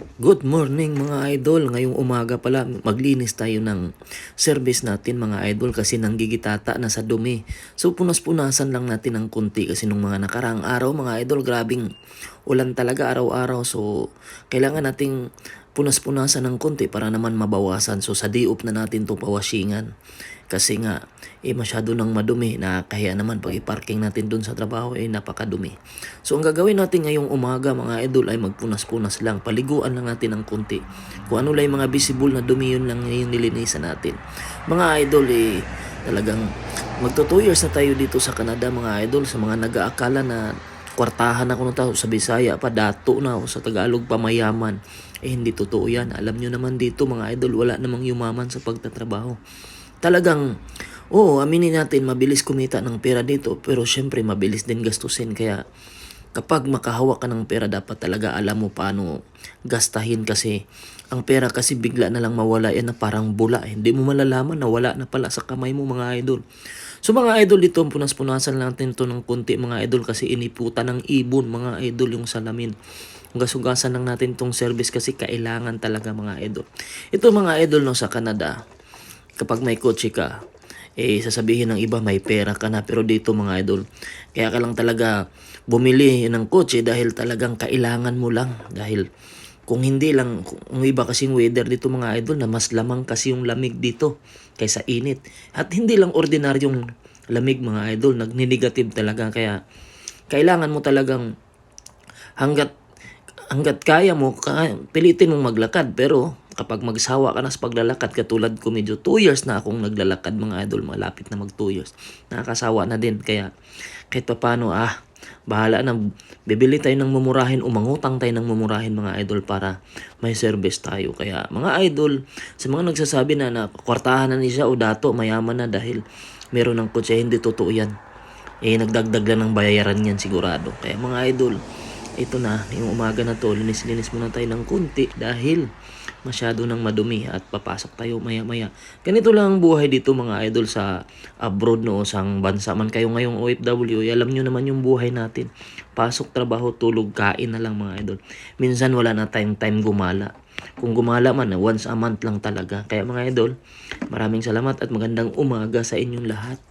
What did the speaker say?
Good morning mga idol. Ngayong umaga pala maglinis tayo ng service natin mga idol kasi nanggigitata na sa dumi. So punas-punasan lang natin ng kunti kasi nung mga nakaraang araw mga idol grabing ulan talaga araw-araw. So kailangan nating punas-punasan ng kunti para naman mabawasan. So sa diop na natin to pawashingan. Kasi nga masyado nang madumi na kaya naman pag i-parking natin dun sa trabaho napakadumi. So ang gagawin natin ngayong umaga mga idol ay magpunas-punas lang. Paliguan lang natin ng kunti. Kung ano lang yung mga visible na dumi yun lang yung nilinisan natin. Mga idol talagang magto 2 years na tayo dito sa Canada mga idol. Sa mga nag-aakala na kwartahan ako ng tao sa Bisaya pa, dato na ako sa Tagalog pa mayaman. Hindi totoo yan. Alam nyo naman dito mga idol, wala namang yumaman sa pagtatrabaho. Talagang, oo, aminin natin, mabilis kumita ng pera dito, pero syempre mabilis din gastusin. Kaya kapag makahawak ka ng pera, dapat talaga alam mo paano gastahin kasi ang pera kasi bigla na lang mawala yan na parang bula. Hindi mo malalaman na wala na pala sa kamay mo mga idol. So mga idol dito, punas-punasan lang natin ito ng kunti mga idol kasi iniputan ng ibon mga idol yung salamin. Hugas-hugasan lang natin itong service kasi kailangan talaga mga idol. Ito mga idol no, sa Canada, kapag may kotse ka, sasabihin ng iba may pera ka na, pero dito mga idol, kaya ka lang talaga bumili ng kotse dahil talagang kailangan mo lang. Dahil kung hindi lang, kung iba kasing weather dito mga idol na mas lamang kasi yung lamig dito kaysa init. At hindi lang ordinaryong lamig mga idol, nagni-negative talaga. Kaya kailangan mo talagang hanggat kaya mo, pilitin mong maglakad. Pero kapag magsawa ka na sa paglalakad, katulad ko medyo 2 years na akong naglalakad mga idol, malapit na mag 2 years, nakakasawa na din. Kaya kahit pa paano, bahala na, bibili tayo ng mumurahin, umangutang tayo ng mumurahin mga idol para may service tayo. Kaya mga idol, sa mga nagsasabi na kwartahan na niya o dato, mayaman na dahil meron ng kotse, hindi totoo yan. Nagdagdag lang ng bayaran yan sigurado. Kaya mga idol, ito na, yung umaga na to, linis-linis muna tayo ng kunti dahil masyado nang madumi at papasok tayo maya-maya. Ganito lang ang buhay dito mga idol sa abroad no, sa bansa man kayo ngayong OFW. Alam nyo naman yung buhay natin. Pasok, trabaho, tulog, kain na lang mga idol. Minsan wala na tayong time gumala. Kung gumala man, once a month lang talaga. Kaya mga idol, maraming salamat at magandang umaga sa inyong lahat.